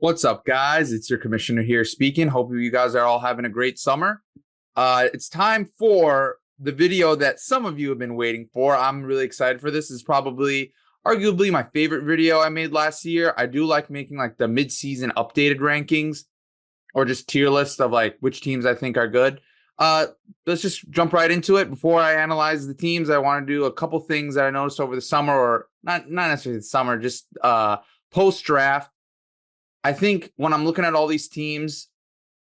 What's up, guys? It's your commissioner here speaking. Hope you guys are all having a great summer. It's time for the video that some of you have been waiting for. I'm really excited for this. This is probably arguably my favorite video I made last year. I do like making like the mid-season updated rankings or just tier lists of like which teams I think are good. Uh, let's just jump right into it. Before I analyze the teams, I want to do a couple things that I noticed over the summer, or not necessarily the summer, just post draft. I think when I'm looking at all these teams,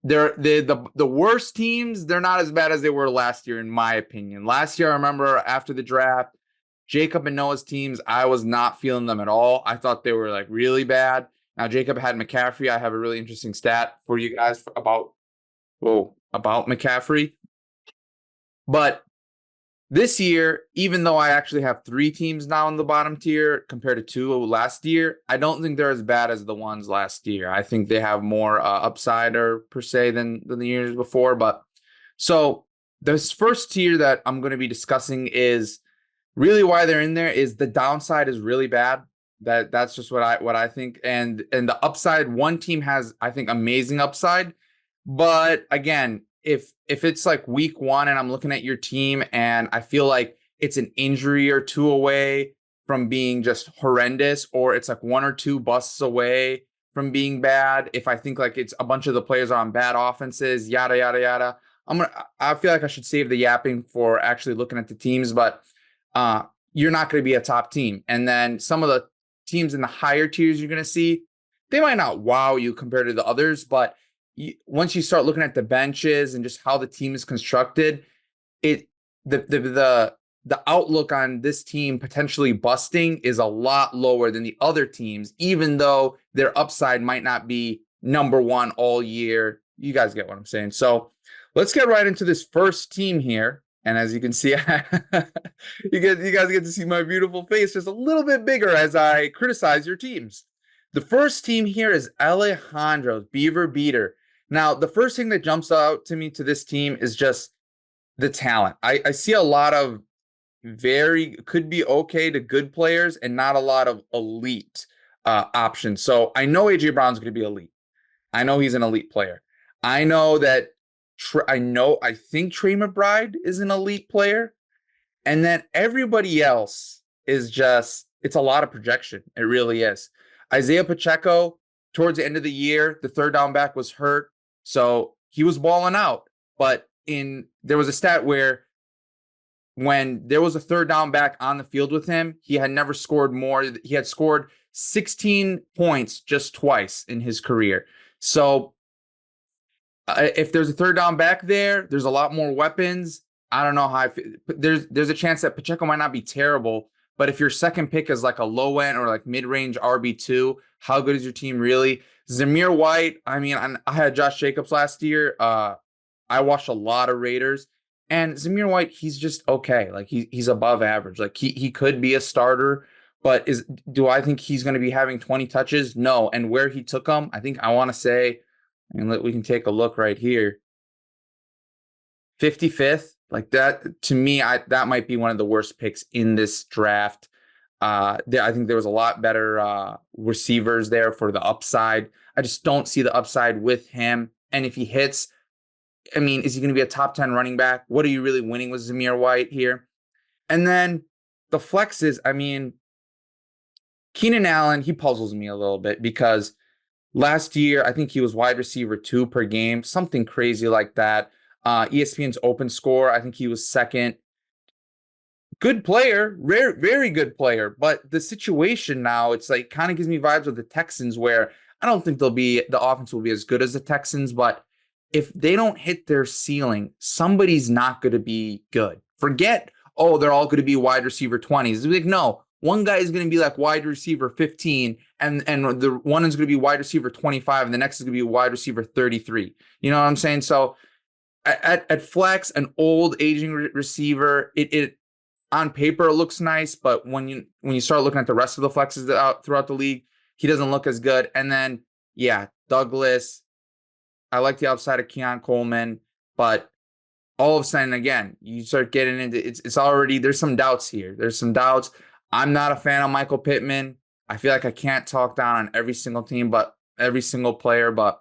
they're the worst teams. They're not as bad as they were last year, in my opinion. Last year, I remember after the draft, Jacob and Noah's teams, I was not feeling them at all. I thought they were like really bad. Now Jacob had McCaffrey. I have a really interesting stat for you guys about McCaffrey. But this year, even though I actually have 3 teams now in the bottom tier compared to 2 last year, I don't think they're as bad as the ones last year. I think they have more upside or per se than the years before. But so this first tier that I'm going to be discussing is really why they're in there is the downside is really bad. That's just what I think. And the upside, one team has, I think, amazing upside. But again, if it's like week 1 and I'm looking at your team and I feel like it's an injury or 2 away from being just horrendous, or it's like 1 or 2 busts away from being bad, if I think like it's a bunch of the players are on bad offenses, yada yada yada, I feel like I should save the yapping for actually looking at the teams. But you're not going to be a top team. And then some of the teams in the higher tiers you're going to see, they might not wow you compared to the others, but once you start looking at the benches and just how the team is constructed, the outlook on this team potentially busting is a lot lower than the other teams, even though their upside might not be number 1 all year. You guys get what I'm saying. So let's get right into this first team here. And as you can see, you guys get to see my beautiful face just a little bit bigger as I criticize your teams. The first team here is Alejandro's Beaver Beater. Now, the first thing that jumps out to me to this team is just the talent. I see a lot of could be okay to good players and not a lot of elite options. So I know A.J. Brown's going to be elite. I know he's an elite player. I know that I think Trey McBride is an elite player. And then everybody else is just, it's a lot of projection. It really is. Isaiah Pacheco, towards the end of the year, the third down back was hurt. So he was balling out. But there was a stat where when there was a third down back on the field with him, he had never scored more. He had scored 16 points just twice in his career. So if there's a third down back there, there's a lot more weapons. I don't know how I feel. There's a chance that Pacheco might not be terrible, but if your second pick is like a low end or like mid-range RB2, how good is your team really? Zamir White, I mean, I had Josh Jacobs last year. I watched a lot of Raiders, and Zamir White, he's just okay. Like he's above average. Like he could be a starter, but do I think he's going to be having 20 touches? No. And where he took them, I think I want to say, and we can take a look right here. 55th, like that to me, that might be one of the worst picks in this draft. I think there was a lot better receivers there for the upside. I just don't see the upside with him. And if he hits, I mean, is he going to be a top 10 running back? What are you really winning with Zamir White here? And then the flexes, I mean, Keenan Allen, he puzzles me a little bit because last year, I think he was wide receiver 2 per game, something crazy like that. ESPN's open score, I think he was second. Good player, very good player. But the situation now, it's like kind of gives me vibes of the Texans, where I don't think the offense will be as good as the Texans, but if they don't hit their ceiling, somebody's not going to be good. Forget, they're all going to be wide receiver 20s. Like, no, one guy is going to be like wide receiver 15, and the one is going to be wide receiver 25, and the next is going to be wide receiver 33. You know what I'm saying? So at flex, an old aging receiver, it on paper it looks nice, but when you start looking at the rest of the flexes out throughout the league, he doesn't look as good. And then Douglas, I like the upside of Keon Coleman, but all of a sudden, again, you start getting into it's already, there's some doubts here. There's some doubts. I'm not a fan of Michael Pittman. I feel like I can't talk down on every single team, but every single player, but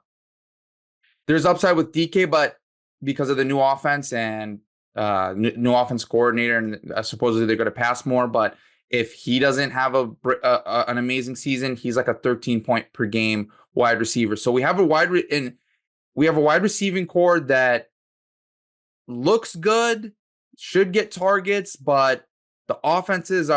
there's upside with DK, but because of the new offense and new offense coordinator, and supposedly they're going to pass more. But if he doesn't have an amazing season, he's like a 13-point per game wide receiver. So we have a wide receiving core that looks good, should get targets, but the offenses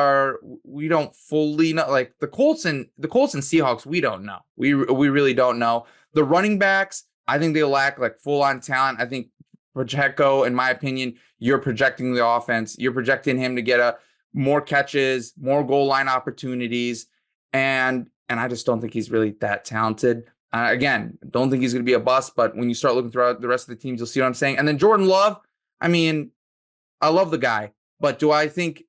we don't fully know. Like the Colts and Seahawks, we don't know. We really don't know. The running backs, I think they lack like full on talent. I think Pacheco, in my opinion, you're projecting the offense. You're projecting him to get more catches, more goal line opportunities, and I just don't think he's really that talented. Again, don't think he's going to be a bust, but when you start looking throughout the rest of the teams, you'll see what I'm saying. And then Jordan Love, I mean, I love the guy, but I think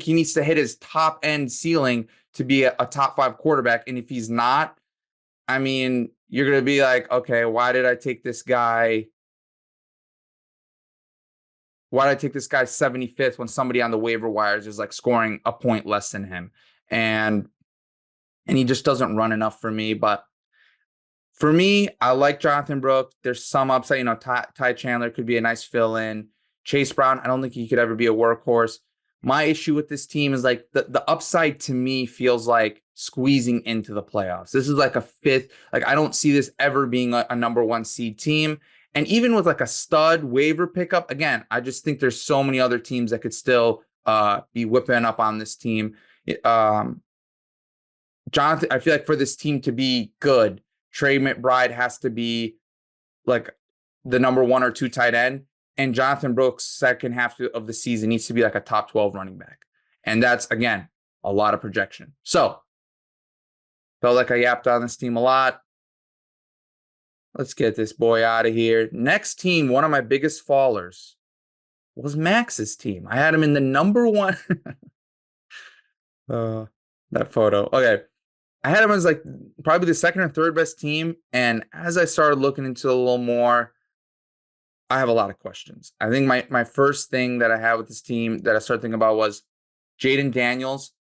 he needs to hit his top end ceiling to be a top 5 quarterback. And if he's not, I mean, you're going to be like, okay, why did I take this guy 75th when somebody on the waiver wires is like scoring a point less than him? And he just doesn't run enough for me. But for me, I like Jonathan Brooks. There's some upside, Ty Chandler could be a nice fill in. Chase Brown, I don't think he could ever be a workhorse. My issue with this team is like the upside to me feels like squeezing into the playoffs. This is like a 5th. Like I don't see this ever being a number 1 seed team. And even with like a stud waiver pickup, again, I just think there's so many other teams that could still be whipping up on this team. Jonathan, I feel like for this team to be good, Trey McBride has to be like the number 1 or 2 tight end. And Jonathan Brooks, second half of the season, needs to be like a top 12 running back. And that's, again, a lot of projection. So, felt like I yapped on this team a lot. Let's get this boy out of here. Next team, one of my biggest fallers was Max's team. I had him in the number 1. That photo. Okay. I had him as like probably the second or third best team. And as I started looking into it a little more, I have a lot of questions. I think my first thing that I have with this team that I started thinking about was Jayden Daniels.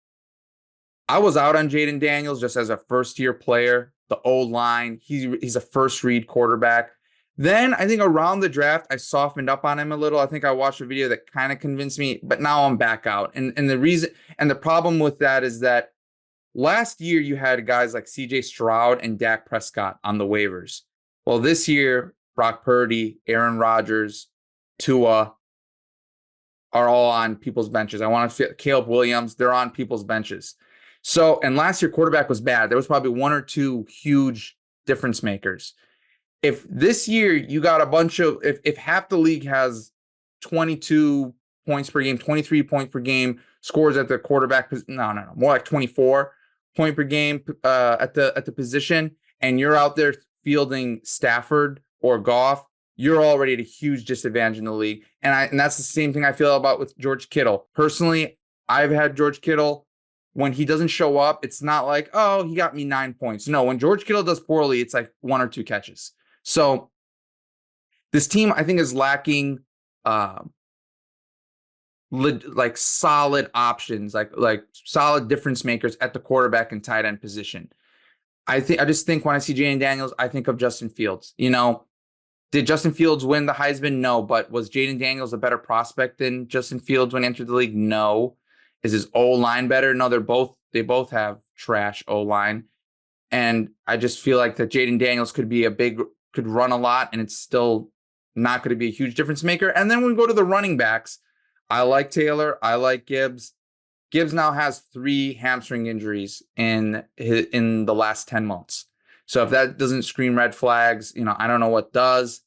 I was out on Jayden Daniels just as a first-year player. The O-line, he's a first-read quarterback. Then I think around the draft, I softened up on him a little. I think I watched a video that kind of convinced me, but now I'm back out. And the problem with that is that last year you had guys like CJ Stroud and Dak Prescott on the waivers. Well, this year, Brock Purdy, Aaron Rodgers, Tua are all on people's benches. I want to fit Caleb Williams. They're on people's benches. So, and last year quarterback was bad. There was probably 1 or 2 huge difference makers. If this year you got a bunch of, if half the league has 22 points per game, 23 points per game, scores at the quarterback, no, more like 24 point per game at the position, and you're out there fielding Stafford or Goff, you're already at a huge disadvantage in the league. And that's the same thing I feel about with George Kittle. Personally, I've had George Kittle. When he doesn't show up, it's not like, oh, he got me 9 points. No, when George Kittle does poorly, it's like 1 or 2 catches. So this team, I think, is lacking like solid options, like solid difference makers at the quarterback and tight end position. I just think when I see Jayden Daniels, I think of Justin Fields. Did Justin Fields win the Heisman? No. But was Jayden Daniels a better prospect than Justin Fields when he entered the league? No. Is his O-line better? No, they both have trash O-line. And I just feel like that Jayden Daniels could run a lot, and it's still not going to be a huge difference maker. And then when we go to the running backs, I like Taylor. I like Gibbs. Gibbs now has 3 hamstring injuries in the last 10 months. So if that doesn't scream red flags, I don't know what does.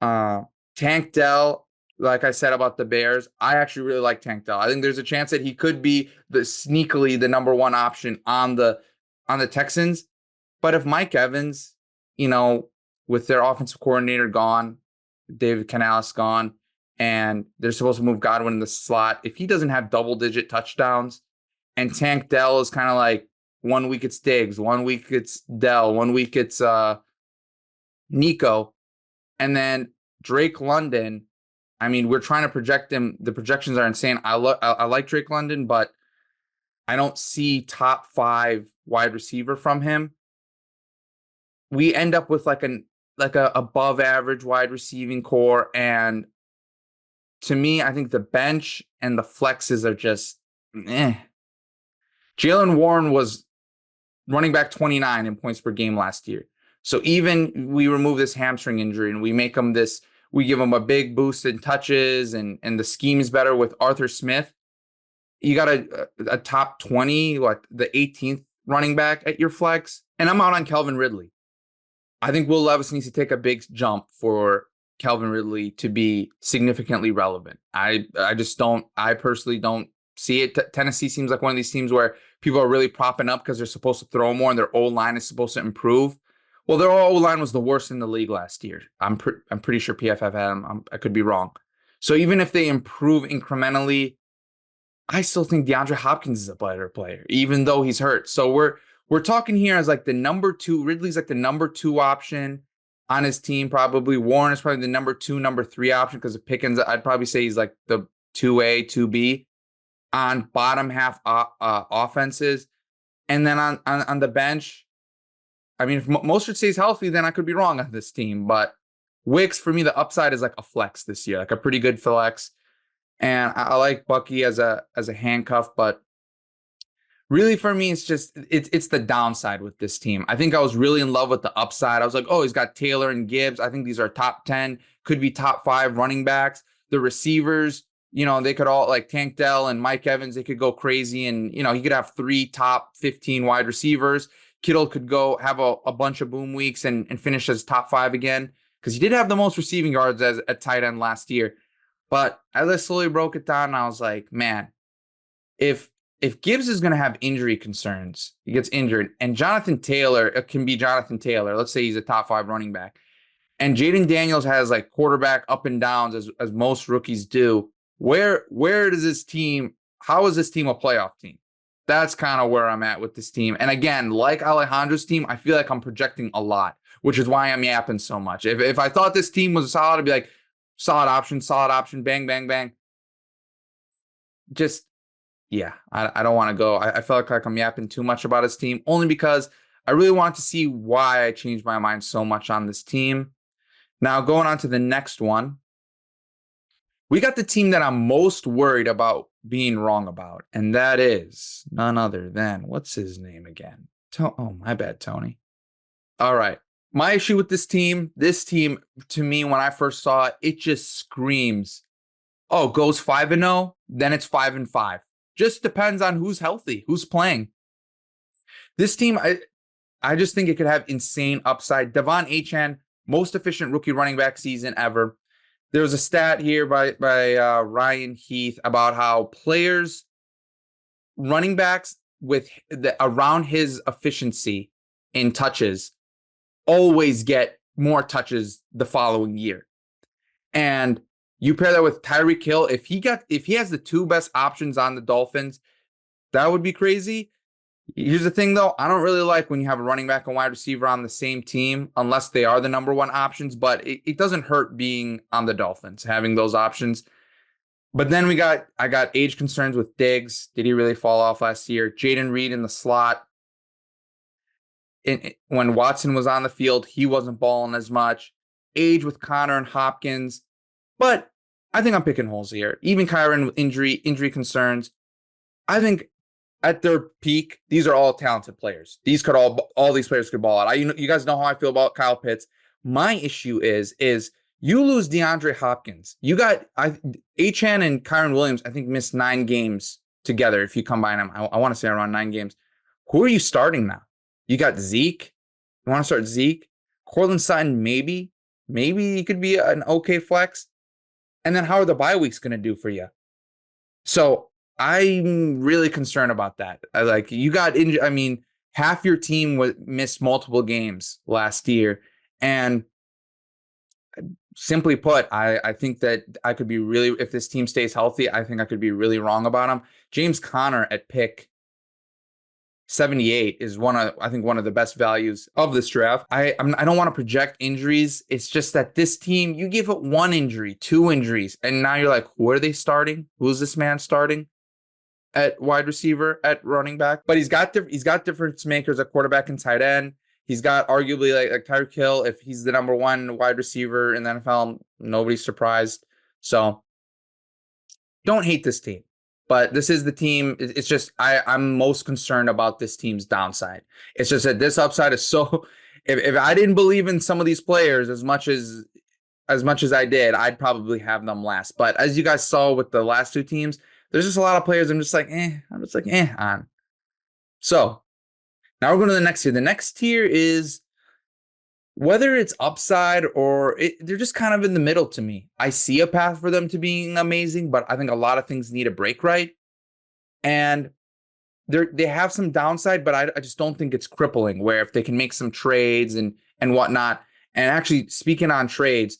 Tank Dell, like I said about the Bears, I actually really like Tank Dell. I think there's a chance that he could be sneakily the number 1 option on the Texans. But if Mike Evans, with their offensive coordinator gone, David Canales gone, and they're supposed to move Godwin in the slot, if he doesn't have double-digit touchdowns, and Tank Dell is kind of like 1 week it's Diggs, 1 week it's Dell, 1 week it's Nico, and then Drake London. I mean, we're trying to project him. The projections are insane. I like Drake London, but I don't see top 5 wide receiver from him. we end up with a above average wide receiving core. And to me, I think the bench and the flexes are just Jaylen Warren was running back 29 in points per game last year. So even we remove this hamstring injury and we give him a big boost in touches, and the scheme is better with Arthur Smith. You got a top 20, the 18th running back at your flex. And I'm out on Calvin Ridley. I think Will Levis needs to take a big jump for Calvin Ridley to be significantly relevant. I personally don't see it. Tennessee seems like one of these teams where people are really propping up because they're supposed to throw more and their O-line is supposed to improve. Well, their O-line was the worst in the league last year. I'm pretty sure PFF had them. I could be wrong. So even if they improve incrementally, I still think DeAndre Hopkins is a better player, even though he's hurt. So we're talking here as like the number 2. Ridley's like the number 2 option on his team, probably. Warren is probably the number 2, number 3 option because of Pickens. I'd probably say he's like the 2A, 2B on bottom half offenses. And then on the bench, I mean, if Mostert stays healthy, then I could be wrong on this team. But Wicks, for me, the upside is like a flex this year, like a pretty good flex. And I like Bucky as a handcuff, but really for me, it's the downside with this team. I think I was really in love with the upside. I was like, oh, he's got Taylor and Gibbs. I think these are top 10, could be top 5 running backs. The receivers, they could all, like Tank Dell and Mike Evans, they could go crazy. And, he could have 3 top 15 wide receivers. Kittle could go have a bunch of boom weeks and finish as top 5 again, because he did have the most receiving yards at tight end last year. But as I slowly broke it down, I was like, man, if Gibbs is going to have injury concerns, he gets injured, and Jonathan Taylor, it can be Jonathan Taylor. Let's say he's a top 5 running back. And Jaden Daniels has like quarterback up and downs as most rookies do. Where does this team, how is this team a playoff team? That's kind of where I'm at with this team. And again, like Alejandro's team, I feel like I'm projecting a lot, which is why I'm yapping so much. If I thought this team was solid, I'd be like, solid option, bang, bang, bang. Just, yeah, I don't want to go. I felt like I'm yapping too much about his team, only because I really want to see why I changed my mind so much on this team. Now, going on to the next one, we got the team that I'm most worried about being wrong about, and that is none other than, what's his name again? Oh, my bad, Tony. All right. My issue with this team, to me, when I first saw it, it just screams, oh, goes 5-0, then it's 5-5. Just depends on who's healthy, who's playing. This team, I just think it could have insane upside. Devon Achane, most efficient rookie running back season ever. There was a stat here by Ryan Heath about how players, running backs around his efficiency in touches, always get more touches the following year. And you pair that with Tyreek Hill, if he has the 2 best options on the Dolphins, that would be crazy. Here's the thing, though. I don't really like when you have a running back and wide receiver on the same team, unless they are the number 1 options. But it doesn't hurt being on the Dolphins, having those options. But then I got age concerns with Diggs. Did he really fall off last year? Jaden Reed in the slot. When Watson was on the field, he wasn't balling as much. Age with Connor and Hopkins. But I think I'm picking holes here. Even Kyron with injury concerns. I think at their peak, these are all talented players. These could all these players could ball out. You guys know how I feel about Kyle Pitts. My issue is you lose DeAndre Hopkins. You got Achane and Kyron Williams, I think, missed 9 games together if you combine them. I want to say around 9 games. Who are you starting now? You got Zeke. You want to start Zeke? Courtland Sutton, maybe he could be an okay flex. And then how are the bye weeks going to do for you? So I'm really concerned about that. You got injured. I mean, half your team missed multiple games last year. And simply put, I think that I could be really, if this team stays healthy, I think I could be really wrong about him. James Conner at pick 78 is one of the best values of this draft. I don't want to project injuries. It's just that this team, you give it 1 injury, 2 injuries, and now you're like, who are they starting? Who's this man starting at wide receiver, at running back? But he's got difference makers at quarterback and tight end. He's got arguably like Tyreek Hill. If he's the number one wide receiver in the NFL, nobody's surprised. So don't hate this team. But this is the team. It's just I'm most concerned about this team's downside. It's just that this upside is so. If I didn't believe in some of these players as much as I did, I'd probably have them last. But as you guys saw with the last two teams, there's just a lot of players I'm just like on. So now we're going to the next tier. The next tier is whether it's upside or they're just kind of in the middle to me. I see a path for them to being amazing, but I think a lot of things need a break right. And they have some downside, but I just don't think it's crippling, where if they can make some trades and whatnot. And actually, speaking on trades,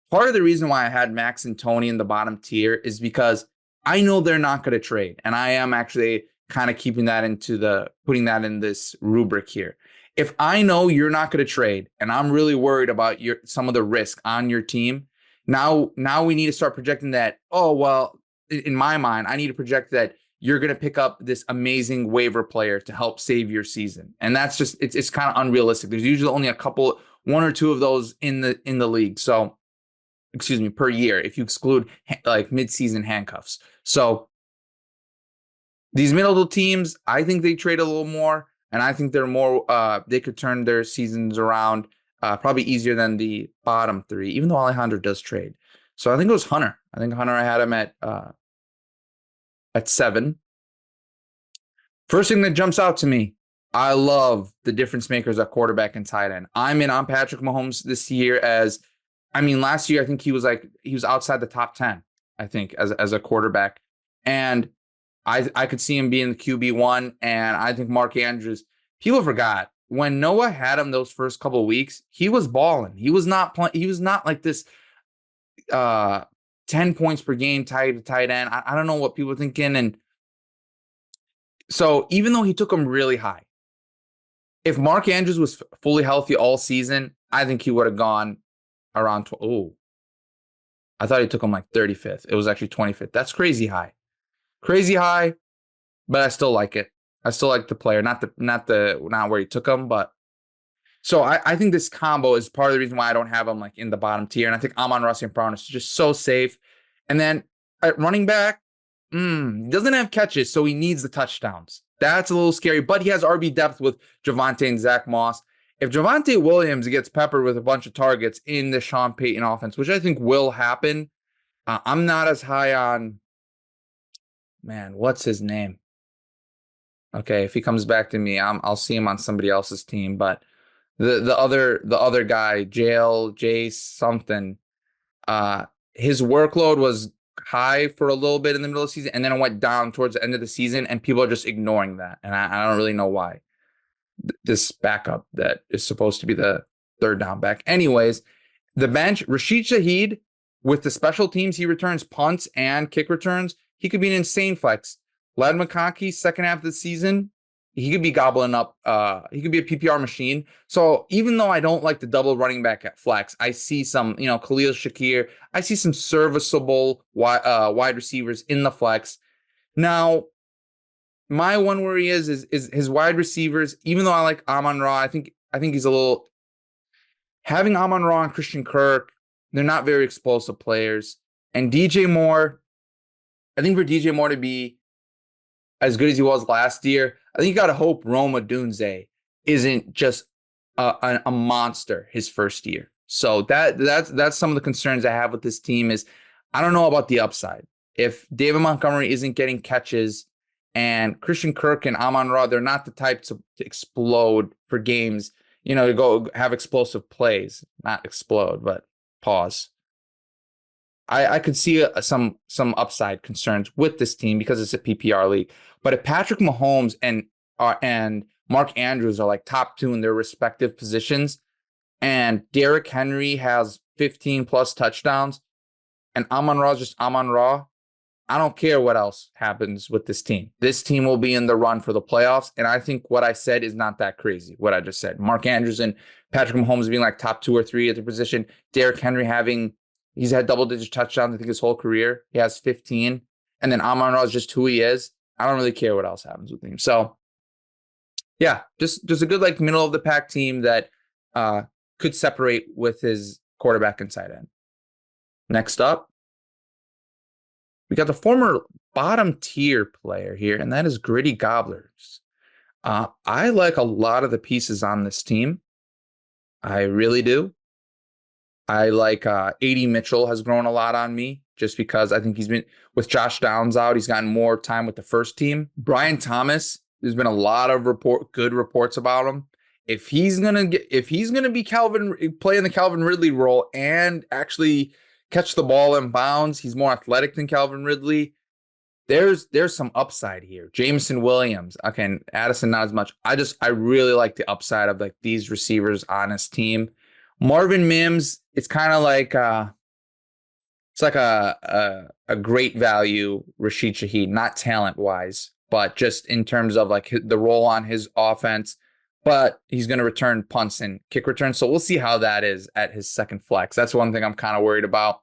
part of the reason why I had Max and Tony in the bottom tier is because I know they're not going to trade. And I am actually kind of putting that in this rubric here. If I know you're not going to trade and I'm really worried about some of the risk on your team, now we need to start projecting that, oh, well, in my mind, I need to project that you're going to pick up this amazing waiver player to help save your season. And that's just, it's kind of unrealistic. There's usually only one or two of those in the league. So, per year, if you exclude like midseason handcuffs. So these middle teams, I think they trade a little more. And I think they're more, they could turn their seasons around probably easier than the bottom three, even though Alejandro does trade. So I think it was Hunter. I had him at 7. First thing that jumps out to me, I love the difference makers at quarterback and tight end. I'm in on Patrick Mahomes this year last year, I think he was outside the top 10, I think, as a quarterback. And I could see him being the QB1, and I think Mark Andrews, people forgot when Noah had him those first couple of weeks, he was balling. He was not playing. He was not like this 10 points per game tight end. I don't know what people are thinking. And so even though he took him really high, if Mark Andrews was fully healthy all season, I think he would have gone around. I thought he took him like 35th. It was actually 25th. That's crazy high. But I still like it. I still like the player, not where he took him, but so I think this combo is part of the reason why I don't have him like in the bottom tier. And I think Amon-Ra St. Brown is just so safe. And then at running back, he doesn't have catches, so he needs the touchdowns. That's a little scary, but he has RB depth with Javonte and Zach Moss. If Javonte Williams gets peppered with a bunch of targets in the Sean Payton offense, which I think will happen, I'm not as high on. Man, what's his name? Okay, if he comes back to me, I'll see him on somebody else's team. But the other guy, Jace something, his workload was high for a little bit in the middle of the season, and then it went down towards the end of the season, and people are just ignoring that, and I don't really know why. This backup that is supposed to be the third down back. Anyways, the bench, Rashid Shaheed, with the special teams, he returns punts and kick returns. He could be an insane flex. Ladd McConkey, second half of the season, he could be gobbling up. He could be a PPR machine. So even though I don't like the double running back at flex, I see some, Khalil Shakir. I see some serviceable wide receivers in the flex. Now, my one worry is his wide receivers. Even though I like Amon-Ra, I think he's a little. Having Amon-Ra and Christian Kirk, they're not very explosive players. And DJ Moore, I think for DJ Moore to be as good as he was last year, I think you got to hope Rome Odunze isn't just a monster his first year. So that's some of the concerns I have with this team is I don't know about the upside. If David Montgomery isn't getting catches and Christian Kirk and Amon-Ra, they're not the type to explode for games, to go have explosive plays, not explode, but pause. I could see some upside concerns with this team because it's a PPR league. But if Patrick Mahomes and Mark Andrews are like top 2 in their respective positions, and Derrick Henry has 15 plus touchdowns, and Amon-Ra is just Amon-Ra, I don't care what else happens with this team. This team will be in the run for the playoffs, and I think what I said is not that crazy, what I just said. Mark Andrews and Patrick Mahomes being like top 2 or 3 at their position, Derrick Henry he's had double-digit touchdowns, I think, his whole career. He has 15. And then Amon-Ra is just who he is. I don't really care what else happens with him. So Yeah, just a good like middle of the pack team that uh could separate with his quarterback and tight end. Next up, we got the former bottom tier player here, and that is Gritty Gobblers. I like a lot of the pieces on this team. I really do. I like AD Mitchell has grown a lot on me just because I think he's been with Josh Downs out, he's gotten more time with the first team. Brian Thomas, there's been a lot of good reports about him. If he's gonna be playing the Calvin Ridley role and actually catch the ball in bounds, he's more athletic than Calvin Ridley. There's some upside here. Jameson Williams, okay, and Addison not as much. I really like the upside of like these receivers on his team. Marvin Mims, it's kind of like it's like a great value Rashid Shaheed, not talent wise, but just in terms of like the role on his offense. But he's going to return punts and kick returns, so we'll see how that is at his second flex. That's one thing I'm kind of worried about.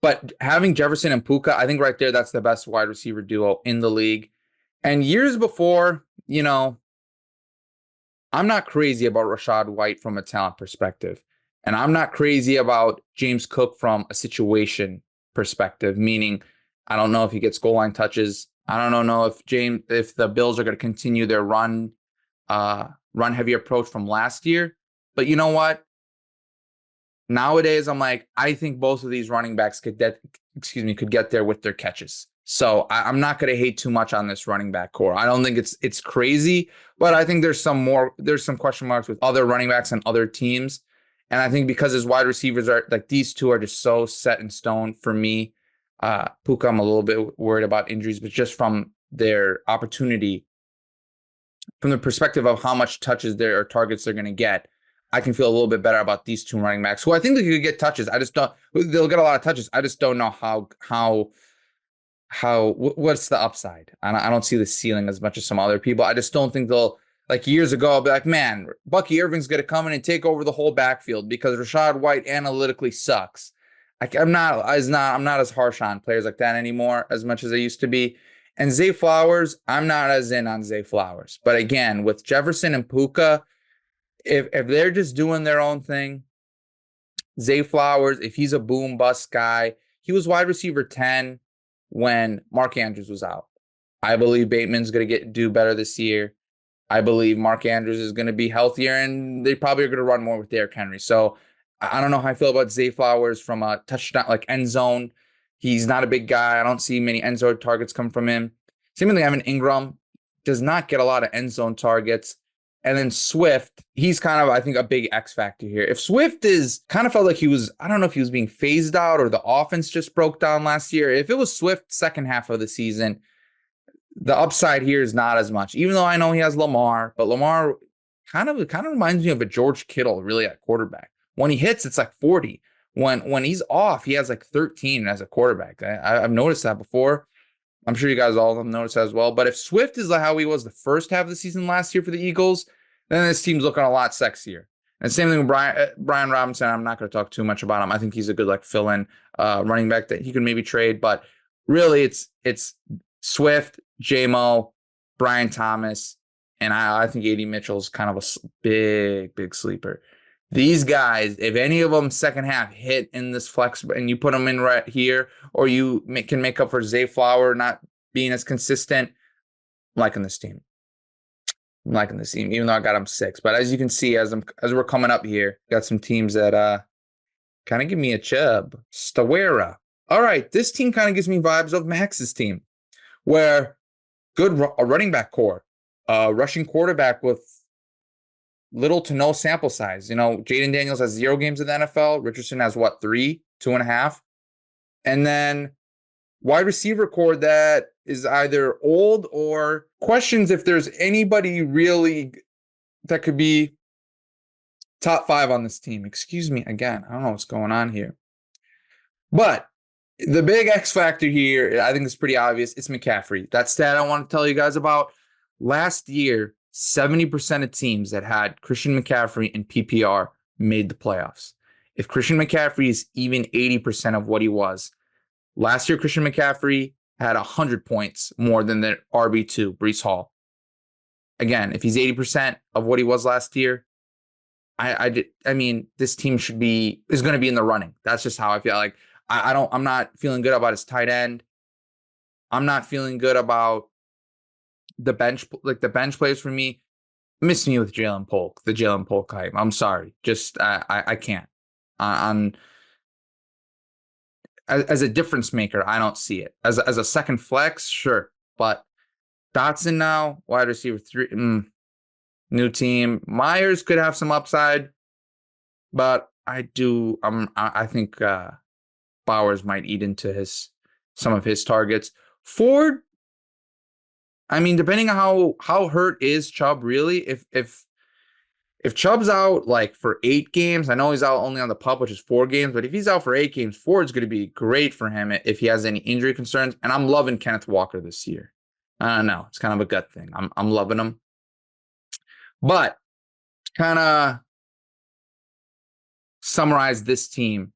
But having Jefferson and Puka, I think right there, that's the best wide receiver duo in the league. And years before, I'm not crazy about Rachaad White from a talent perspective. And I'm not crazy about James Cook from a situation perspective, meaning I don't know if he gets goal line touches. I don't know if the Bills are going to continue their run heavy approach from last year. But you know what? Nowadays, I'm like, I think both of these running backs could get there with their catches. So I'm not going to hate too much on this running back core. I don't think it's crazy, but I think there's some question marks with other running backs and other teams. And I think because his wide receivers are like these two are just so set in stone for me. Puka, I'm a little bit worried about injuries, but just from their opportunity, from the perspective of how much touches or targets they're going to get, I can feel a little bit better about these two running backs who I think they could get touches. They'll get a lot of touches. I just don't know what's the upside. I don't see the ceiling as much as some other people. I just don't think they'll, like years ago, I'll be like, man, Bucky Irving's going to come in and take over the whole backfield because Rachaad White analytically sucks. I'm not as harsh on players like that anymore as much as I used to be. And Zay Flowers, I'm not as in on Zay Flowers. But again, with Jefferson and Puka, if they're just doing their own thing, Zay Flowers, if he's a boom bust guy, he was wide receiver 10 when Mark Andrews was out. I believe Bateman's going to do better this year. I believe Mark Andrews is going to be healthier, and they probably are going to run more with Derrick Henry. So I don't know how I feel about Zay Flowers from a touchdown, like end zone. He's not a big guy. I don't see many end zone targets come from him. Same with Evan Ingram. Does not get a lot of end zone targets. And then Swift, he's kind of, I think, a big X factor here. If Swift kind of felt like I don't know if he was being phased out or the offense just broke down last year. If it was Swift second half of the season, the upside here is not as much, even though I know he has Lamar, but Lamar kind of reminds me of a George Kittle really at quarterback. When he hits, it's like 40. When he's off, he has like 13 as a quarterback. I've noticed that before. I'm sure you guys all have noticed that as well. But if Swift is like how he was the first half of the season last year for the Eagles, then this team's looking a lot sexier. And same thing with Brian Robinson. I'm not going to talk too much about him. I think he's a good like fill-in running back that he could maybe trade. But really, it's Swift, J-Mo, Brian Thomas, and I think AD Mitchell's kind of a big sleeper. These guys, if any of them second half hit in this flex and you put them in right here, or you can make up for Zay Flower not being as consistent, I'm liking this team. Even though I got them 6. But as you can see, as we're coming up here, got some teams that kind of give me a chub. Stawera. All right, this team kind of gives me vibes of Max's team, where a running back core, rushing quarterback with little to no sample size. Jaden Daniels has 0 games in the NFL. Richardson has 3, 2.5. And then wide receiver core that is either old or questions if there's anybody really that could be top 5 on this team. Excuse me again. I don't know what's going on here. But the big X factor here, I think it's pretty obvious. It's McCaffrey. That stat I want to tell you guys about. Last year, 70% of teams that had Christian McCaffrey in PPR made the playoffs. If Christian McCaffrey is even 80% of what he was, last year Christian McCaffrey had 100 points more than the RB2, Breece Hall. again, if he's 80% of what he was last year, I mean, this team is going to be in the running. That's just how I feel. Like I'm not feeling good about his tight end. I'm not feeling good about the bench players for me. Miss me with the Jalen Polk hype. I'm sorry. Just, I can't. On as a difference maker, I don't see it. As a second flex, sure. But Dotson now, wide receiver 3, new team. Myers could have some upside, but I think Bowers might eat into some of his targets. Ford, I mean, depending on how hurt is Chubb really, if Chubb's out like for 8 games, I know he's out only on the PUP, which is 4 games, but if he's out for 8 games, Ford's going to be great for him if he has any injury concerns. And I'm loving Kenneth Walker this year. I don't know. It's kind of a gut thing. I'm loving him. But kind of summarize this team.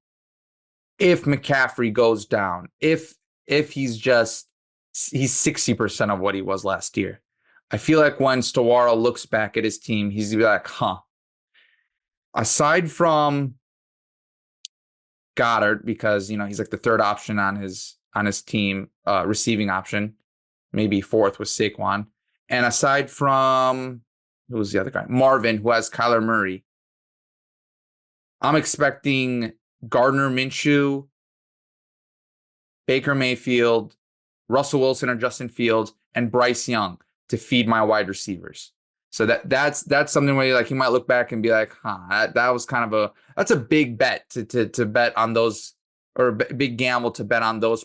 If McCaffrey goes down, if he's 60% of what he was last year, I feel like when Stawara looks back at his team, he's gonna be like, aside from Goddard, because he's like the third option on his team, receiving option, maybe fourth with Saquon, and aside from who was the other guy, Marvin, who has Kyler Murray, I'm expecting Gardner Minshew, Baker Mayfield, Russell Wilson or Justin Fields, and Bryce Young to feed my wide receivers. So that's something where you might look back and be like, that was kind of that's a big bet to bet on those, or a big gamble to bet on those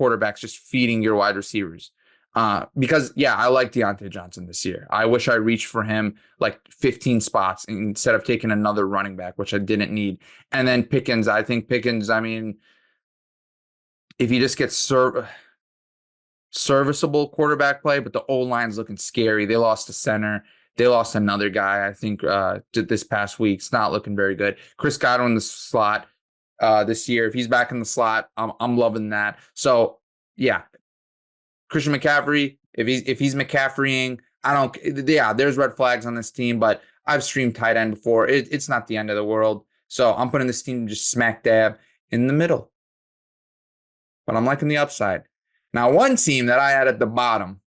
quarterbacks just feeding your wide receivers. Because I like Deontay Johnson this year. I wish I reached for him like 15 spots instead of taking another running back, which I didn't need. And then Pickens, I mean, if he just gets serviceable quarterback play, but the O-line's looking scary. They lost a center. They lost another guy, I think, this past week. It's not looking very good. Chris Godwin in the slot this year. If he's back in the slot, I'm loving that. So, yeah. Christian McCaffrey, if he's McCaffreying, there's red flags on this team, but I've streamed tight end before. It's not the end of the world. So I'm putting this team just smack dab in the middle. But I'm liking the upside. Now, one team that I had at the bottom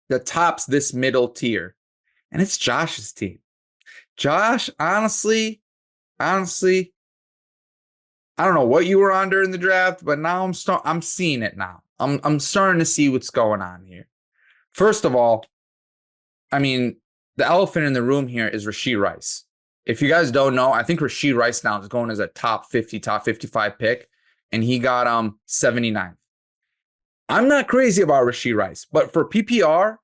that tops this middle tier, and it's Josh's team. Josh, honestly, I don't know what you were on during the draft, but now I'm seeing it now. I'm starting to see what's going on here. First of all, I mean, the elephant in the room here is Rashee Rice. If you guys don't know, I think Rashee Rice now is going as a top 50, top 55 pick, and he got 79th. I'm not crazy about Rashee Rice, but for PPR,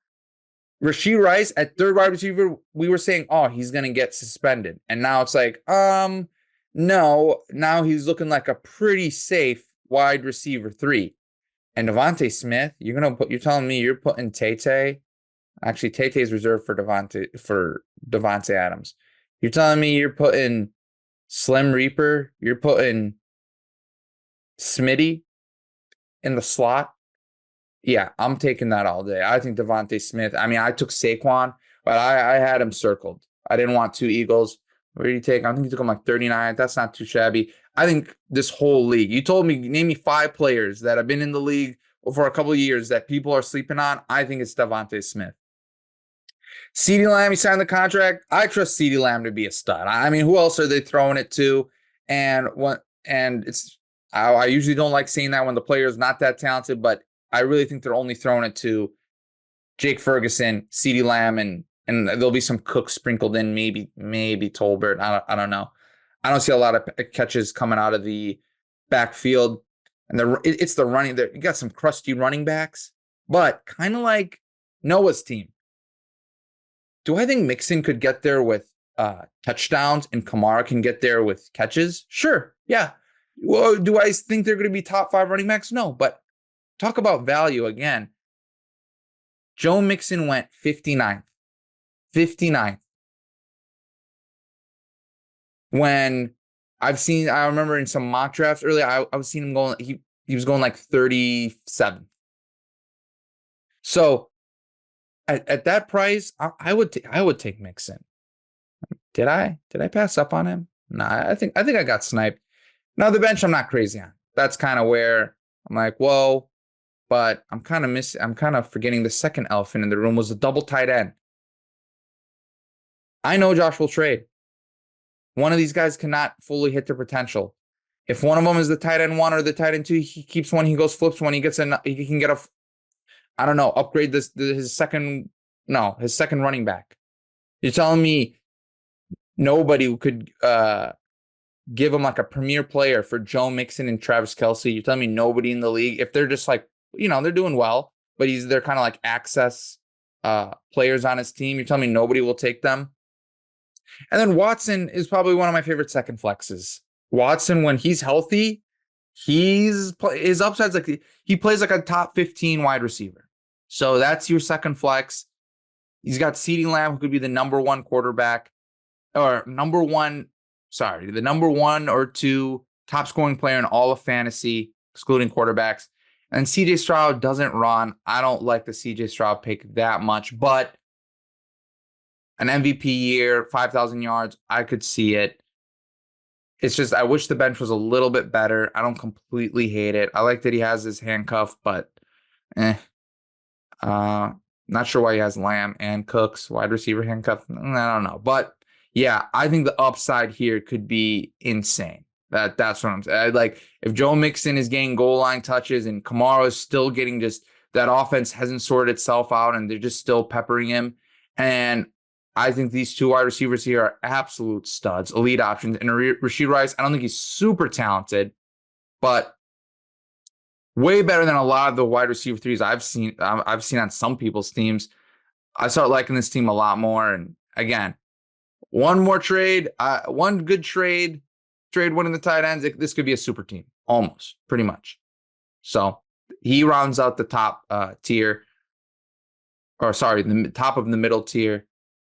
Rashee Rice at third wide receiver, we were saying, he's going to get suspended. And now it's like, no, now he's looking like a pretty safe wide receiver 3. And Devontae Smith, you're telling me you're putting Tay. Actually, Tay-Tay's reserved for Devontae Adams. You're telling me you're putting Slim Reaper, you're putting Smitty in the slot. Yeah, I'm taking that all day. I think Devontae Smith, I took Saquon, but I had him circled. I didn't want 2 Eagles. Where did you take? I think you took him like 39. That's not too shabby. I think this whole league, you told me, name me 5 players that have been in the league for a couple of years that people are sleeping on. I think it's Devontae Smith. CeeDee Lamb, he signed the contract. I trust CeeDee Lamb to be a stud. I mean, who else are they throwing it to? And I usually don't like saying that when the player is not that talented, but I really think they're only throwing it to Jake Ferguson, CeeDee Lamb, and there'll be some Cook sprinkled in, maybe Tolbert. I don't know. I don't see a lot of catches coming out of the backfield, and it's the running. There, you got some crusty running backs, but kind of like Noah's team. Do I think Mixon could get there with touchdowns and Kamara can get there with catches? Sure, yeah. Well, do I think they're going to be top 5 running backs? No, but talk about value again. Joe Mixon went 59th. 59th. When I remember in some mock drafts earlier, I was seeing him going, he was going like 37. So at that price, I would take Mixon. Did I pass up on him? Nah, I think I got sniped. Now the bench I'm not crazy on. That's kind of where I'm like, whoa, but I'm kind of forgetting the second elephant in the room was a double tight end. I know Josh will trade. One of these guys cannot fully hit their potential. If one of them is the tight end one or the tight end two, he keeps one, he goes flips one, he can get a, I don't know, upgrade his second running back. You're telling me nobody could give him like a premier player for Joe Mixon and Travis Kelce? You're telling me nobody in the league, if they're just like, they're doing well, but they're kind of like access players on his team. You're telling me nobody will take them? And then Watson is probably one of my favorite second flexes. Watson, when he's healthy, his upside's like he plays like a top 15 wide receiver. So that's your second flex. He's got CeeDee Lamb, who could be the number one quarterback or the number one or two top scoring player in all of fantasy, excluding quarterbacks. And CJ Stroud doesn't run. I don't like the CJ Stroud pick that much, but an MVP year, 5,000 yards, I could see it. It's just, I wish the bench was a little bit better. I don't completely hate it. I like that he has his handcuff, but not sure why he has Lamb and Cooks wide receiver handcuff. I don't know. But yeah, I think the upside here could be insane. That's what I'm saying. Like if Joe Mixon is getting goal line touches and Kamara is still getting just that offense hasn't sorted itself out and they're just still peppering him. And I think these two wide receivers here are absolute studs, elite options. And Rashee Rice, I don't think he's super talented, but way better than a lot of the wide receiver threes I've seen on some people's teams. I start liking this team a lot more. And again, one good trade, one of the tight ends. This could be a super team, almost, pretty much. So he rounds out the top tier, the top of the middle tier.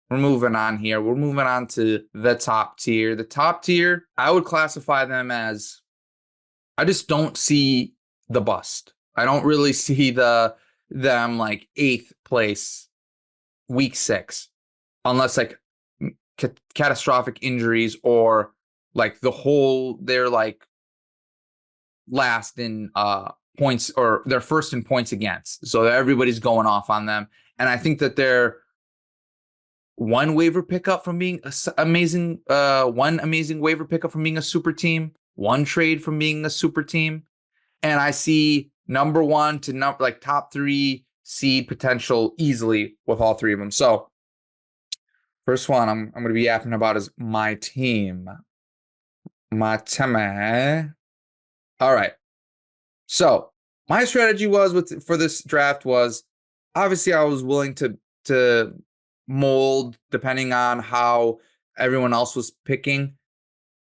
We're moving on here. We're moving on to the top tier. The top tier, I would classify them as, I just don't see the bust. I don't really see them like 8th place, week 6, unless like catastrophic injuries or like they're like last in points or they're first in points against. So everybody's going off on them. And I think that they're one waiver pickup from being one amazing waiver pickup from being a super team, one trade from being a super team. And I see number 1 to top 3 seed potential easily with all 3 of them. So first one I'm going to be yapping about is my team. My team. All right. So my strategy for this draft was, obviously I was willing to mold depending on how everyone else was picking,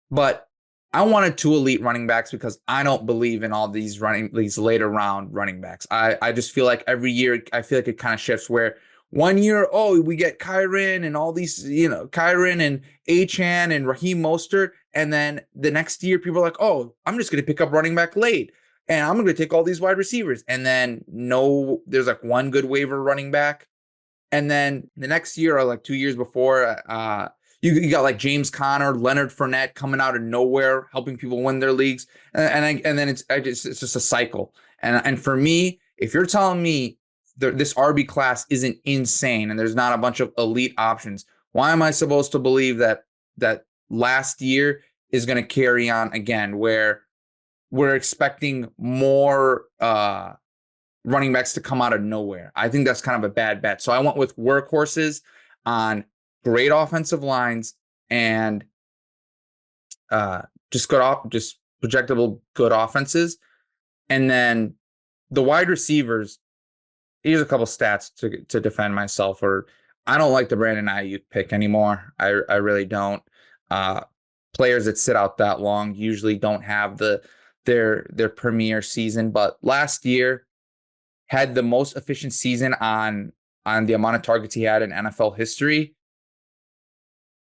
but I wanted 2 elite running backs because I don't believe in all these later round running backs. I just feel like every year I feel like it kind of shifts where one year, we get Kyren and all these, Kyren and Achane and Raheem Mostert. And then the next year people are like, I'm just going to pick up running back late and I'm going to take all these wide receivers. And then there's like one good waiver running back. And then the next year or like 2 years before, you got like James Conner, Leonard Fournette coming out of nowhere, helping people win their leagues. And then it's just a cycle. And for me, if you're telling me this RB class isn't insane and there's not a bunch of elite options, why am I supposed to believe that last year is going to carry on again, where we're expecting more running backs to come out of nowhere? I think that's kind of a bad bet. So I went with workhorses on great offensive lines and just projectable good offenses. And then the wide receivers, here's a couple stats to defend myself. Or I don't like the Brandon Ayuk pick anymore. I really don't. Players that sit out that long usually don't have their premier season. But last year had the most efficient season on the amount of targets he had in NFL history.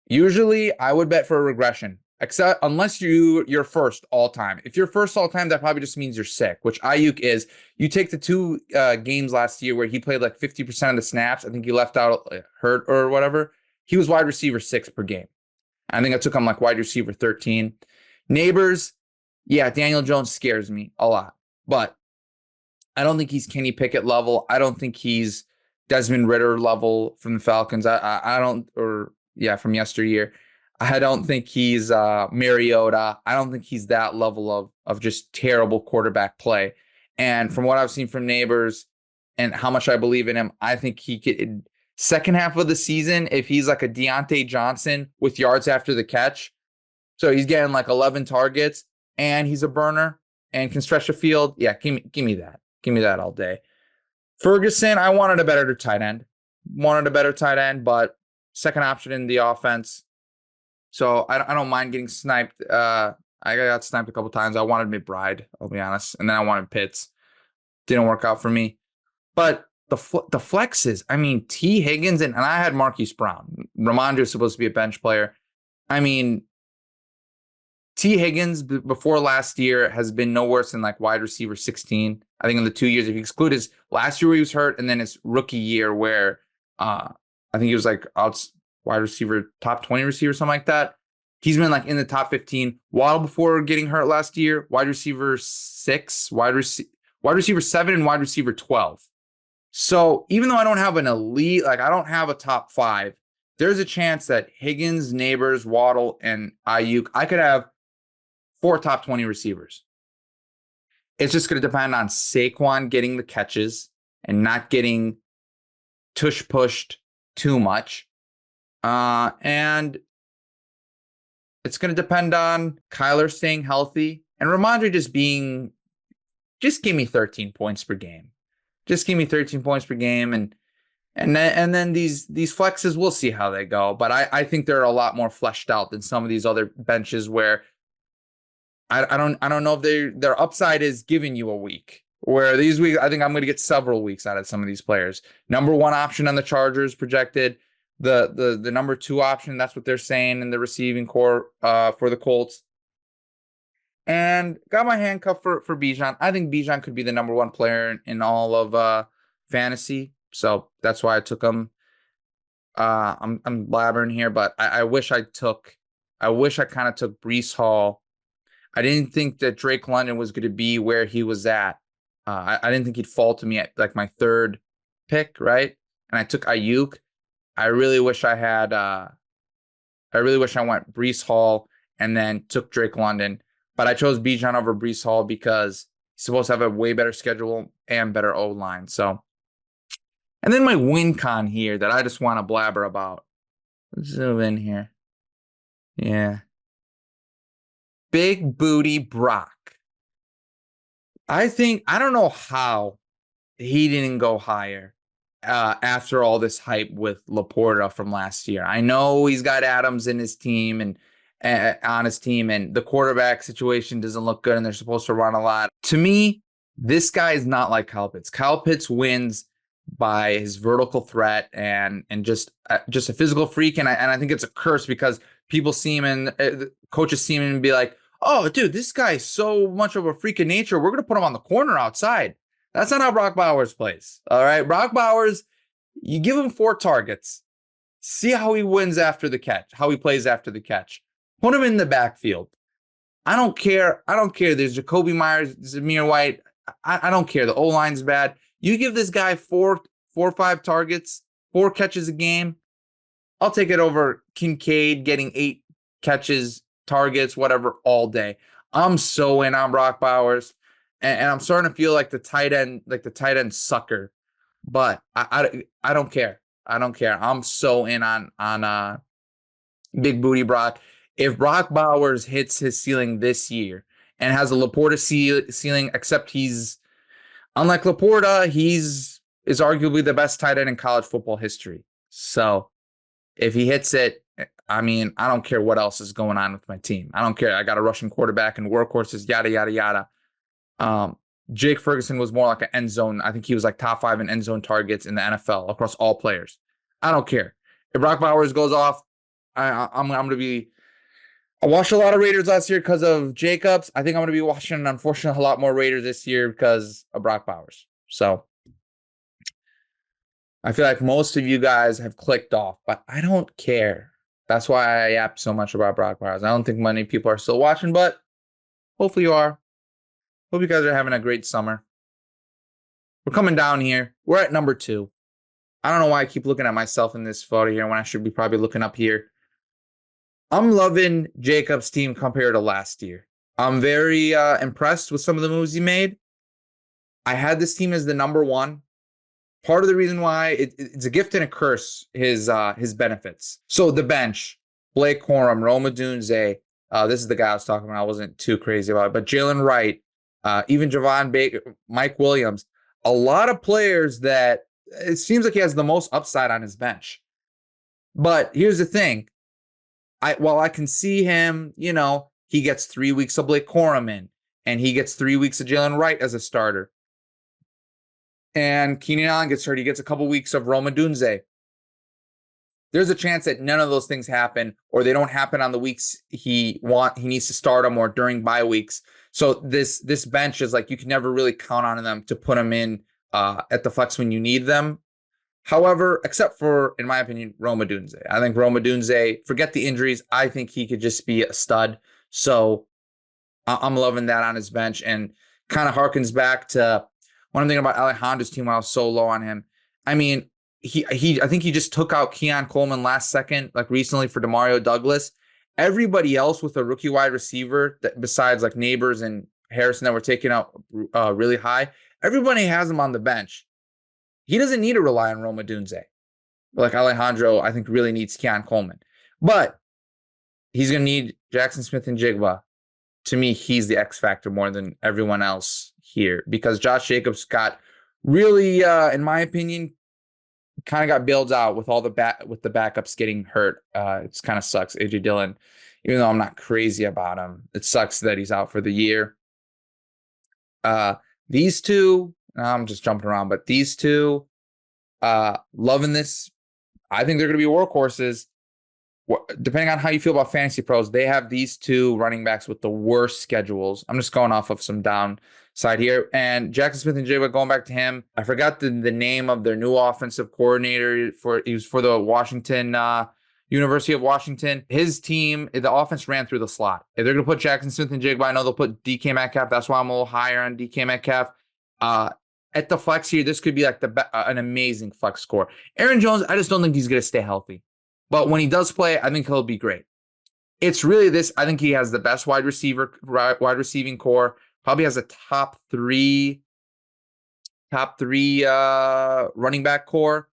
Usually I would bet for a regression except unless you're first all time. If you're first all time, that probably just means you're sick, which Ayuk is. You take the two games last year where he played like 50% of the snaps. I think he left out hurt or whatever. He was wide receiver 6 per game. I think I took him like wide receiver 13. Neighbors, yeah, Daniel Jones scares me a lot, but I don't think he's Kenny Pickett level. I don't think he's Desmond Ridder level from the Falcons. I don't, or yeah, from yesteryear. I don't think he's Mariota. I don't think he's that level of just terrible quarterback play. And from what I've seen from Neighbors and how much I believe in him, I think he could, second half of the season, if he's like a Deontay Johnson with yards after the catch, so he's getting like 11 targets and he's a burner and can stretch the field. Yeah, give me that. Give me that all day. Ferguson, I wanted a better tight end. But second option in the offense. So I don't mind getting sniped. I got sniped a couple times. I wanted McBride, I'll be honest. And then I wanted Pitts. Didn't work out for me. But the flexes, I mean, T. Higgins, and I had Marquise Brown. Ramondre is supposed to be a bench player. I mean, T. Higgins before last year has been no worse than like wide receiver 16. I think in the 2 years, if you exclude his last year where he was hurt and then his rookie year where I think he was like wide receiver, top 20 receiver, something like that. He's been like in the top 15. Waddle before getting hurt last year, wide receiver 6, wide receiver 7, and wide receiver 12. So even though I don't have an elite, like I don't have a top 5, there's a chance that Higgins, Neighbors, Waddle, and Ayuk, I could have 4 top 20 receivers. It's just going to depend on Saquon getting the catches and not getting tush pushed too much. And it's going to depend on Kyler staying healthy and Ramondre just give me 13 points per game. Just give me 13 points per game. And then these flexes, we'll see how they go. But I think they're a lot more fleshed out than some of these other benches where I don't know if their upside is giving you a week. Where these weeks, I think I'm going to get several weeks out of some of these players. Number 1 option on the Chargers projected. The number 2 option, that's what they're saying in the receiving core for the Colts. And got my handcuff for Bijan. I think Bijan could be the number 1 player in all of fantasy. So that's why I took him. I'm blabbering here, but I wish I kind of took Breece Hall. I didn't think that Drake London was going to be where he was at. I didn't think he'd fall to me at like my 3rd pick, right? And I took Ayuk. I really wish I went Breece Hall and then took Drake London. But I chose Bijan over Breece Hall because he's supposed to have a way better schedule and better O-line. So, and then my win con here that I just want to blabber about. Let's zoom in here. Yeah. Big Booty Brock. I don't know how he didn't go higher after all this hype with Laporta from last year. I know he's got Adams in his team and on his team, and the quarterback situation doesn't look good, and they're supposed to run a lot. To me, this guy is not like Kyle Pitts. Kyle Pitts wins by his vertical threat and just a physical freak, and I think it's a curse because people see him and coaches see him and be like, "Oh, dude, this guy's so much of a freak of nature. We're gonna put him on the corner outside." That's not how Brock Bowers plays. All right, Brock Bowers, you give him 4 targets, see how he wins after the catch, how he plays after the catch. Put him in the backfield. I don't care. There's Jacoby Myers, Zamir White. I don't care. The O-line's bad. You give this guy 4 or 5 targets, 4 catches a game. I'll take it over Kincaid getting 8 catches, targets, whatever, all day. I'm so in on Brock Bowers, and I'm starting to feel like the tight end sucker. But I don't care. I'm so in on Big Booty Brock. If Brock Bowers hits his ceiling this year and has a Laporta ceiling, except he's unlike Laporta, is arguably the best tight end in college football history. So if he hits it, I mean, I don't care what else is going on with my team. I don't care. I got a Russian quarterback and workhorses, yada, yada, yada. Jake Ferguson was more like an end zone. I think he was like top 5 in end zone targets in the NFL across all players. I don't care. If Brock Bowers goes off, I'm going to be I watched a lot of Raiders last year because of Jacobs. I think I'm going to be watching, unfortunately, a lot more Raiders this year because of Brock Bowers. So I feel like most of you guys have clicked off, but I don't care. That's why I yap so much about Brock Bowers. I don't think many people are still watching, but hopefully you are. Hope you guys are having a great summer. We're coming down here. We're at number 2. I don't know why I keep looking at myself in this photo here when I should be probably looking up here. I'm loving Jacob's team compared to last year. I'm very impressed with some of the moves he made. I had this team as the number 1. Part of the reason why it's a gift and a curse, his benefits. So the bench, Blake Corum, Rome Odunze. This is the guy I was talking about. I wasn't too crazy about it, but Jalen Wright, even Javon Baker, Mike Williams, a lot of players that it seems like he has the most upside on his bench. But here's the thing. While I can see him, he gets 3 weeks of Blake Corum in, and he gets 3 weeks of Jalen Wright as a starter. And Keenan Allen gets hurt. He gets a couple weeks of Rome Odunze. There's a chance that none of those things happen, or they don't happen on the weeks he needs to start them, or during bye weeks. So this bench is like you can never really count on them to put them in at the flex when you need them. However, except for, in my opinion, Rome Odunze. I think Rome Odunze, forget the injuries, I think he could just be a stud. So I'm loving that on his bench, and kind of harkens back to one thing about Alejandro's team when I was so low on him. I mean, I think he just took out Keon Coleman last second, like recently for Demario Douglas. Everybody else with a rookie wide receiver, that besides like Neighbors and Harrison that were taken out really high, everybody has him on the bench. He doesn't need to rely on Rome Odunze. Like Alejandro, I think really needs Keon Coleman. But he's going to need Jackson Smith-Njigba. To me, he's the X factor more than everyone else here, because Josh Jacobs got really, in my opinion, kind of got bailed out with all the backups getting hurt. It's kind of sucks. AJ Dillon, even though I'm not crazy about him, it sucks that he's out for the year. These two, I'm just jumping around, but these two, loving this. I think they're going to be workhorses. Depending on how you feel about Fantasy Pros, they have these two running backs with the worst schedules. I'm just going off of some downside here. And Jackson Smith-Njigba, going back to him, I forgot the name of their new offensive coordinator. He was for the University of Washington. His team, the offense ran through the slot. If they're going to put Jackson Smith-Njigba, I know they'll put DK Metcalf. That's why I'm a little higher on DK Metcalf. At the flex here, this could be like an amazing flex score. Aaron Jones, I just don't think he's going to stay healthy. But when he does play, I think he'll be great. It's really this. I think he has the best wide receiving core. Probably has a top three running back core.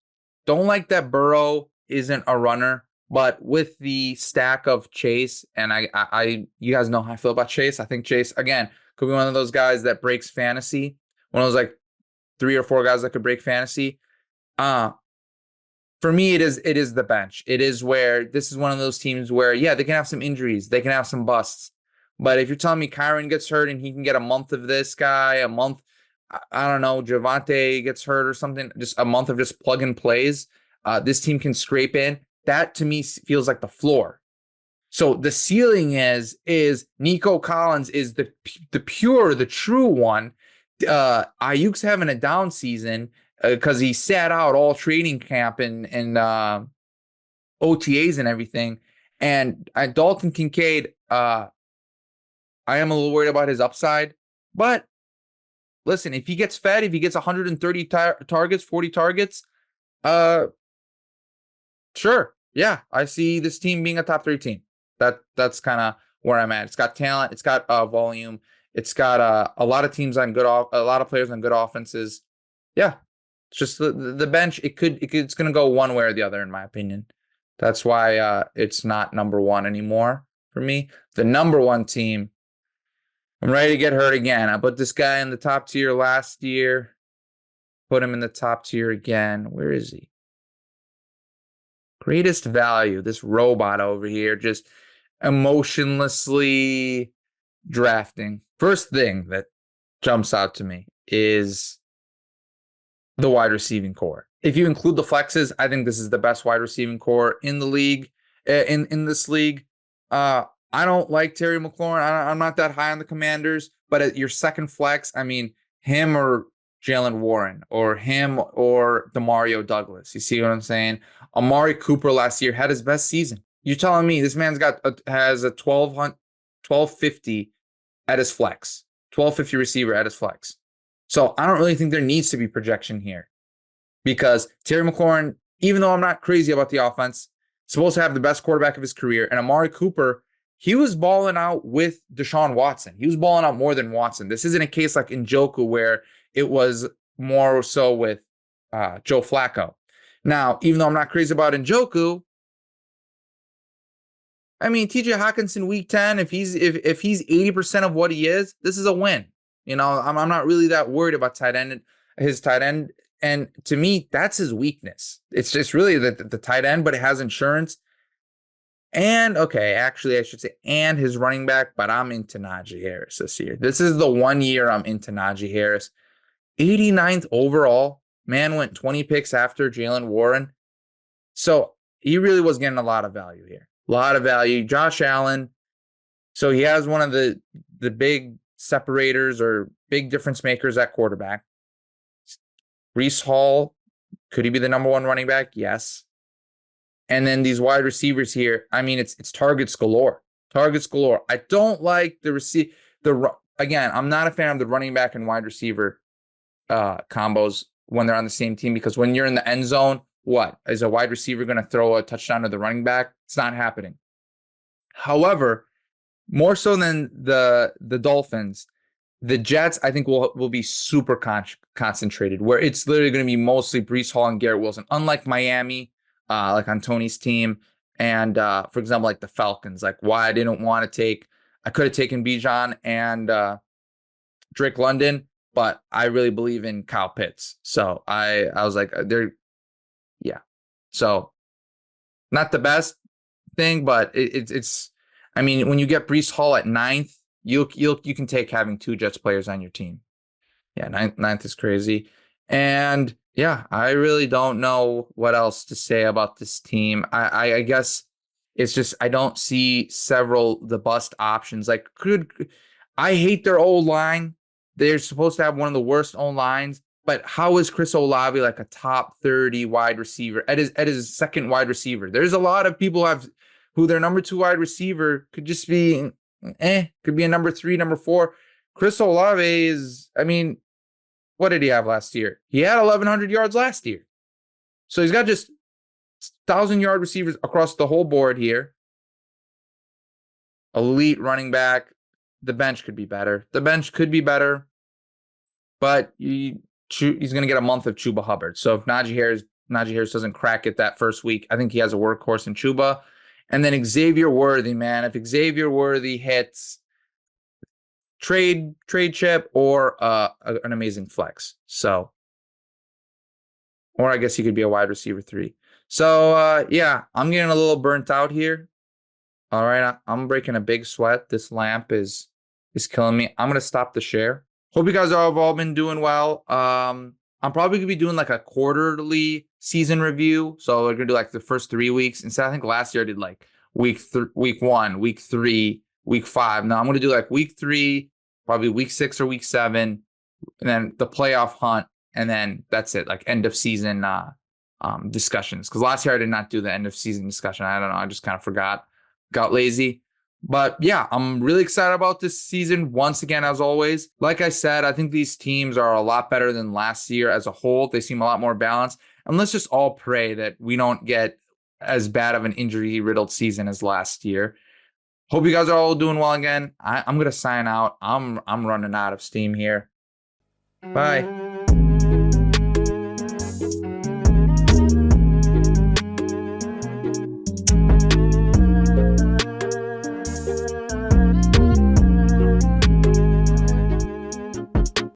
Don't like that Burrow isn't a runner, but with the stack of Chase, and I you guys know how I feel about Chase. I think Chase, again, could be one of those guys that breaks fantasy. One of those like 3 or 4 guys that could break fantasy. For me, it is the bench. It is where this is one of those teams where, yeah, they can have some injuries. They can have some busts. But if you're telling me Kyron gets hurt and he can get a month of this guy, a month, I don't know, Javonte gets hurt or something, just a month of just plug and plays, this team can scrape in. That, to me, feels like the floor. So the ceiling is Nico Collins is the true one. Ayuk's having a down season, because he sat out all training camp and OTAs and everything. And Dalton Kincaid, I am a little worried about his upside. But listen, if he gets fed, if he gets 130 targets, 40 targets, sure. Yeah, I see this team being a top 3 team. That's kind of where I'm at. It's got talent. It's got volume. It's got a lot of teams on a lot of players on good offenses. Yeah. Just the bench, it's going to go one way or the other, in my opinion. That's why it's not number 1 anymore for me. The number 1 team, I'm ready to get hurt again. I put this guy in the top tier last year. Put him in the top tier again. Where is he? Greatest value. This robot over here just emotionlessly drafting. First thing that jumps out to me is the wide receiving core. If you include the flexes, I think this is the best wide receiving core in the league. In this league, I I don't like Terry McLaurin. I'm not that high on the Commanders, but at your second flex, I mean, him or Jalen Warren or him or Demario Douglas. You see what I'm saying? Amari Cooper last year had his best season. You're telling me this man's has a 1250 at his flex, 1250 receiver at his flex. So I don't really think there needs to be projection here because Terry McLaurin, even though I'm not crazy about the offense, supposed to have the best quarterback of his career, and Amari Cooper, he was balling out with Deshaun Watson. He was balling out more than Watson. This isn't a case like Njoku where it was more so with Joe Flacco. Now, even though I'm not crazy about Njoku, I mean, TJ Hawkinson week 10, if he's 80% of what he is, this is a win. You know, I'm not really that worried about his tight end. And to me, that's his weakness. It's just really the tight end, but it has insurance. And okay, actually, I should say, and his running back, but I'm into Najee Harris this year. This is the 1 year I'm into Najee Harris. 89th overall. Man went 20 picks after Jalen Warren. So he really was getting a lot of value here. A lot of value. Josh Allen. So he has one of the big separators or big difference makers at quarterback. Breece Hall, could he be the number one running back? Yes. And then these wide receivers here, I mean, it's targets galore. Targets galore. I don't like again, I'm not a fan of the running back and wide receiver combos when they're on the same team, because when you're in the end zone, what? Is a wide receiver going to throw a touchdown to the running back? It's not happening. However, more so than the Dolphins, the Jets, I think, will be super concentrated, where it's literally going to be mostly Breece Hall and Garrett Wilson, unlike Miami, like on Tony's team, and for example, like the Falcons. Like why I didn't want to I could have taken Bijan and Drake London, but I really believe in Kyle Pitts. So I was like, yeah. So not the best thing, but it's. I mean, when you get Breece Hall at 9th, you can take having 2 Jets players on your team. Yeah, ninth is crazy. And yeah, I really don't know what else to say about this team. I guess it's just I don't see the bust options. Like, I hate their old line. They're supposed to have one of the worst old lines, but how is Chris Olave like a top 30 wide receiver at his second wide receiver? There's a lot of people who their number 2 wide receiver could just be could be a number 3, number 4. Chris Olave is, I mean, what did he have last year? He had 1,100 yards last year. So he's got just 1,000-yard receivers across the whole board here. Elite running back. The bench could be better. But he's going to get a month of Chuba Hubbard. So if Najee Harris doesn't crack it that first week, I think he has a workhorse in Chuba. And then Xavier Worthy, man. If Xavier Worthy hits, trade chip or an amazing flex. So, or I guess he could be a wide receiver 3. So yeah, I'm getting a little burnt out here. All right, I'm breaking a big sweat. This lamp is killing me. I'm gonna stop the share. Hope you guys have all been doing well. I'm probably gonna be doing like a quarterly season review. So we're gonna do like the first 3 weeks. Instead, I think last year I did like week 1, week 3, week 5. Now I'm gonna do like week 3, probably week 6 or week 7, and then the playoff hunt, and then that's it. Like end of season discussions. Because last year I did not do the end of season discussion. I don't know. I just kind of forgot, got lazy. But yeah, I'm really excited about this season. Once again, as always, like I said, I think these teams are a lot better than last year as a whole. They seem a lot more balanced. And let's just all pray that we don't get as bad of an injury-riddled season as last year. Hope you guys are all doing well again. I'm going to sign out. I'm running out of steam here. Bye.